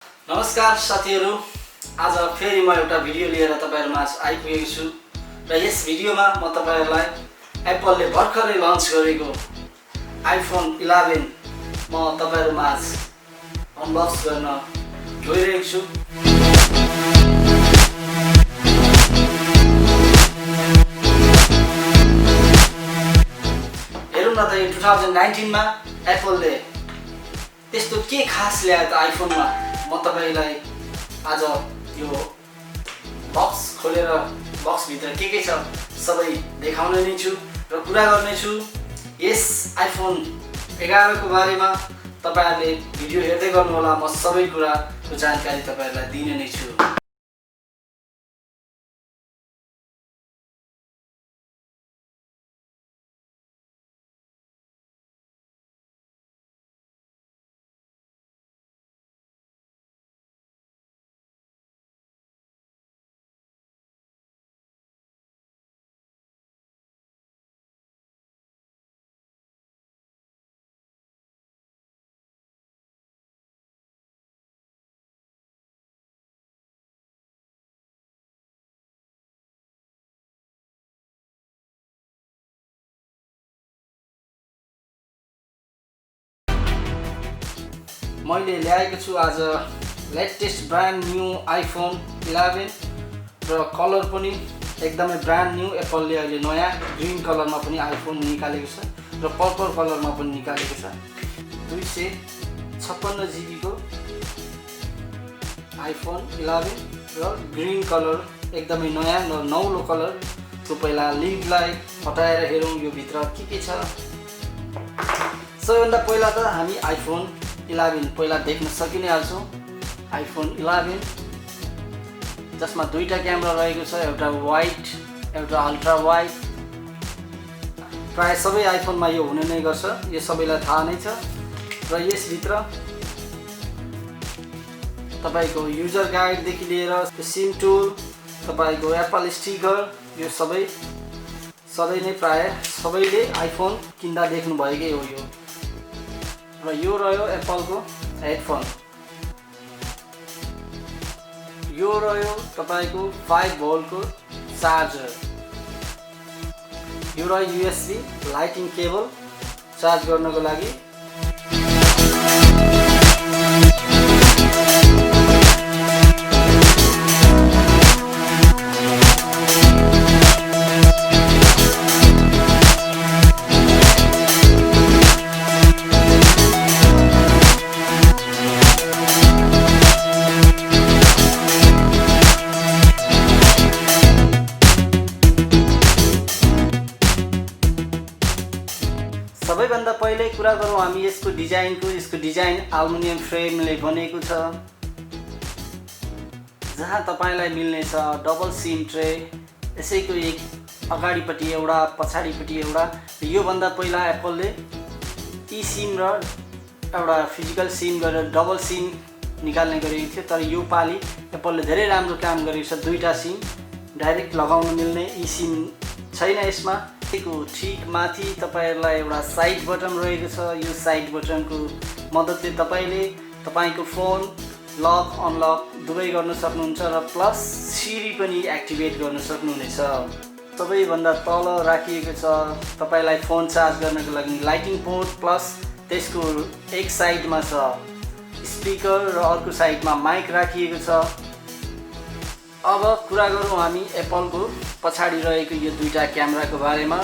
नमस्कार साथीहरु, आज फेरि म एउटा भिडियो लिएर तपाईहरुमा आइपुगेको छु र यस भिडियोमा म तपाईहरुलाई एप्पलले भर्खरै लन्च गरेको आइफोन 11 म तपाईहरुमा अनबक्स गर्न गइरहेको छु। हेरौँ न त यो 2019 मा एप्पलले त्यस्तो के खास ल्यायो त आइफोनमा। म तपाईलाई आज यो बक्स खोलेर बक्स भित्र के छ सबै देखाउने नै छु र कुरा गर्ने छु। यस आइफोन 11 को बारेमा तपाईहरुले भिडियो हेर्दै गर्नु होला। म सबै कुराको जानकारी तपाईहरुलाई दिने नै छु। मैले ल्याएको छु आज लेटेस्ट ब्रान्ड न्यू आइफोन 11 र कलर पनि एकदमै ब्रान्ड न्यू। एप्पलले अहिले नयाँ ग्रीन कलरमा पनि आइफोन निकालेको छ र पर्पल कलरमा पनि निकालेको छ। 256 GB को आइफोन 11 र ग्रीन कलर एकदमै नयाँ र नौलो कलर। तो पहिला लिडलाई हटाएर हेरौँ यो भित्र के छ। सबैभन्दा पहिला त हामी आइफोन 11 पहिला देख्न सकिने हाल्छौँ। आइफोन 11 जसमा दुईटा क्यामेरा रहेको छ, एउटा वाइड एउटा अल्ट्रा वाइड। प्राय सबै आइफोनमा यो हुने नै गर्छ, यो सबैलाई थाहा नै छ। र यसभित्र तपाईको युजर गाइडदेखि लिएर सिम टुल, तपाईको एप्पल स्टिकर, यो सबै नै प्राय सबैले आइफोन किन्दा देख्नु भएकै हो यो। र यो रह्यो एप्पलको हेडफोन, यो रह्यो तपाईको 5 भोल्टको चार्जर, यो रह्यो USB लाइटिङ केबल चार्ज गर्नको लागि। सबैभन्दा पहिले कुरा गरौँ हामी यसको डिजाइनको। यसको डिजाइन एल्युमिनियम फ्रेमले बनेको छ, जहाँ तपाईलाई मिल्ने छ डबल सिम ट्रे। यसैको एक अगाडिपट्टि एउटा पछाडिपट्टि एउटा। यो भन्दा पहिला एप्पलले ई सिम र एउटा फिजिकल सिम गरेर डबल सिम निकाल्ने गरेको थियो, तर यो पालि एप्पलले धेरै राम्रो काम गरेको छ। दुईटा सिम डाइरेक्ट लगाउन मिल्ने ई सिम छैन यसमा। को ठीक माथि तपाईहरुलाई एउटा साइड बटन रहेको छ। यो साइड बटनको मद्दतले तपाईले तपाईको फोन लक अनलक दुवै गर्न सक्नुहुन्छ र प्लस सिरी पनि एक्टिभेट गर्न सक्नुहुनेछ। सबैभन्दा तल राखिएको छ तपाईलाई फोन चार्ज गर्नको लागि लाइटिङ पोर्ट, प्लस त्यसको एक साइडमा छ स्पिकर र अर्को साइडमा माइक राखिएको छ। अब कुरा गरौँ हामी एप्पलको पछाडि रहेको यो दुईटा क्यामेराको बारेमा।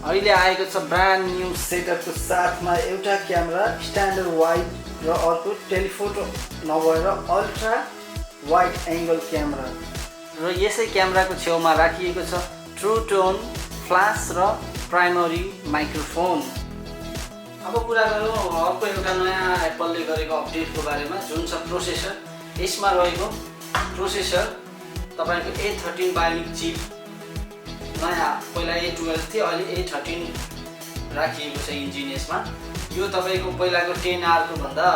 अहिले आएको छ ब्रान्ड न्यू सेटअपको साथमा एउटा क्यामेरा स्ट्यान्डर्ड वाइड र अर्को टेलिफोटो नभएर अल्ट्रा वाइड एङ्गल क्यामेरा। र यसै क्यामेराको छेउमा राखिएको छ ट्रु टोन फ्ल्यास र प्राइमरी माइक्रोफोन। अब कुरा गरौँ अर्को एउटा नयाँ एप्पलले गरेको अपडेटको बारेमा, जुन छ प्रोसेसर। यसमा रहेको प्रोसेसर तपाईको A13 बायोनिक चिप, नयाँ पहिला A12 थियो, अहिले A13 राखिएको छ इन्जिन यसमा। यो तपाईको पहिलाको 10R को भन्दा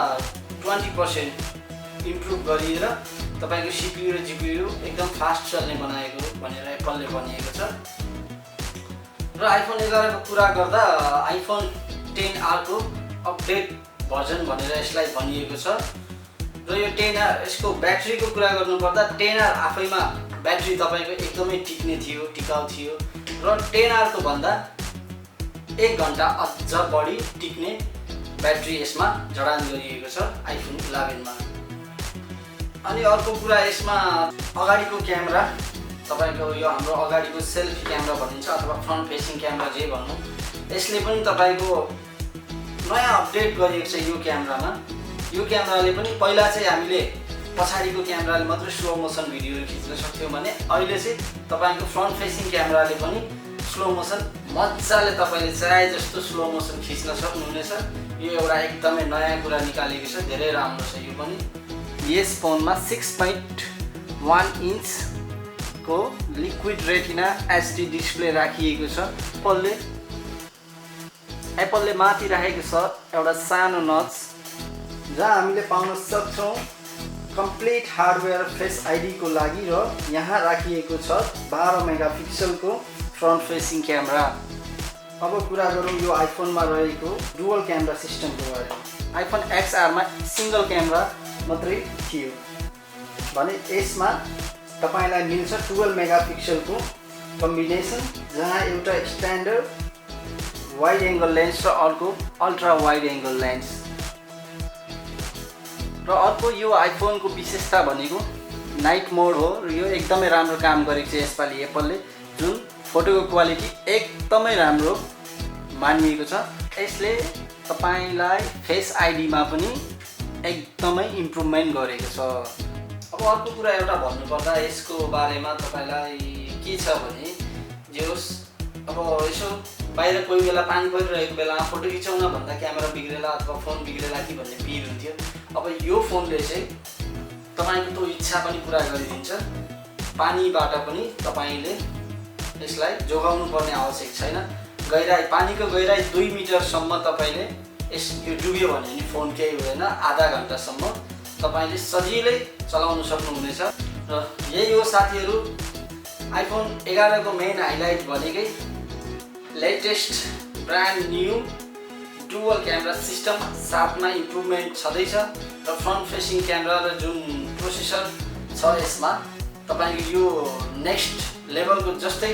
20% इम्प्रुभ गरिएर तपाईको CPU र GPU एकदम फास्ट चल्ने बनाएको भनेर एप्पलले भनिएको छ। र आइफोन 11 को कुरा गर्दा आइफोन 10R को अपडेट भर्जन भनेर यसलाई भनिएको छ। र यो 10R यसको ब्याट्रीको कुरा गर्नुपर्दा 10R आफैमा ब्याट्री तपाईको एकदमै टिक्ने थियो, टिकाउ थियो र 10R को भन्दा 1 घण्टा अझ बढी टिक्ने ब्याट्री यसमा जडान गरिएको छ आइफोन 11 मा। अनि अर्को कुरा यसमा अगाडिको क्यामेरा तपाईको यो हाम्रो अगाडिको सेल्फी क्यामेरा भनिन्छ अथवा फ्रन्ट फेसिङ क्यामेरा जे भन्नु, यसले पनि तपाईको नयाँ अपडेट गरिएको छ यो क्यामेरामा। यो क्यामेराले पनि पहिला चाहिँ हामीले पछाडिको क्यामेराले मात्र स्लो मोसन भिडियोहरू खिच्न सक्थ्यौं भने अहिले चाहिँ तपाईको फ्रन्ट फेसिङ क्यामेराले पनि स्लो मोसन मजाले तपाईले चाहे जस्तो स्लो मोसन खिच्न सक्नुहुनेछ। यो एउटा एकदमै नयाँ कुरा निकालेको छ, धेरै राम्रो छ यो पनि। यस फोनमा 6.1 इन्च को लिक्विड रेटिना एचडी डिस्प्ले राखिएको छ। एप्पलले माथि राखेको छ एउटा सानो नच जहाँ हामीले पाउन सक्छौं कम्प्लिट हार्डवेयर फेस आईडी को लागि र यहाँ राखिएको छ 12 मेगापिक्सल को फ्रन्ट फेसिङ क्यामेरा। अब कुरा गरौँ यो आइफोनमा रहेको डुअल क्यामेरा सिस्टमको बारेमा। आइफोन XR मा सिंगल क्यामेरा मात्रै थियो भने यसमा तपाईलाई मिल्छ 12 मेगापिक्सल को कम्बिनेसन जहाँ एउटा स्ट्यान्डर्ड वाइड एंगल लेन्स र अर्को अल्ट्रा वाइड एंगल लेन्स। र अर्को यो आइफोन को विशेषता भनेको नाइट मोड हो र यो एकदमै राम्रो काम गरेको छ यसपालि एप्पलले, जुन फोटोको क्वालिटी एकदमै राम्रो मानिएको छ। यसले तपाईलाई फेस आईडी मा पनि एकदमै इम्प्रुभमेन्ट गरेको छ। अब अर्को कुरा एउटा भन्नुपर्दा यसको बारेमा तपाईलाई के छ भने जोस अब यसो बाहिर कोही बेला पानी परिरहेको बेलामा फोटो खिचाउन भन्दा क्यामेरा बिग्रेला अथवा फोन बिग्रेला कि भन्ने पिर हुन्थ्यो। अब यो फोनले चाहिँ तपाईको त्यो इच्छा पनि पूरा गरिदिन्छ। पानीबाट पनि तपाईले यसलाई जोगाउनु पर्ने आवश्यक छैन। गहिराई पानीको गहिराई 2 मिटरसम्म तपाईले यो डुब्यो भने नि फोन केही हुँदैन, आधा घण्टासम्म तपाईले सजिलै चलाउन सक्नुहुनेछ। र यही हो साथीहरु आइफोन 11 को मेन हाइलाइट भनेकै latest brand new dual camera system, साथमा इम्प्रुभमेन्ट छँदैछ र फ्रन्ट फेसिङ क्यामेरा र जुन प्रोसेसर छ यसमा तपाईको यो नेक्स्ट लेभलको जस्तै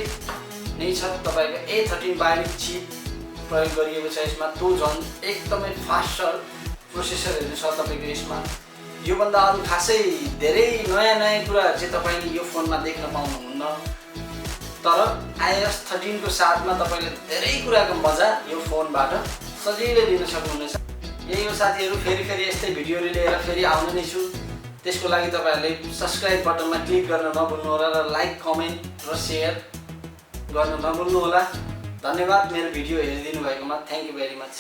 नै छ। तपाईको A13 बायोनिक चिप प्रयोग गरिएको छ यसमा, त्यो झन् एकदमै फास्टर प्रोसेसरहरु छ तपाईको यसमा। यो भन्दा अरु खासै धेरै नयाँ कुराहरु चाहिँ तपाईले यो फोनमा देख्न पाउनुहुन्न, तर iOS 13 को साथमा तपाईले धेरै कुराको मजा यो फोनबाट सजिलै लिन सक्नुहुनेछ। यही हो साथीहरु, फेरि यस्तै भिडियोहरु लिएर फेरि आउने नै छु। त्यसको लागि तपाईहरुले सब्स्क्राइब बटनमा क्लिक गर्न नभुल्नु होला र लाइक, कमेन्ट र शेयर गर्न नभुल्नु होला। धन्यवाद मेरो भिडियो हेरिदिनु भएकोमा। Thank you very much.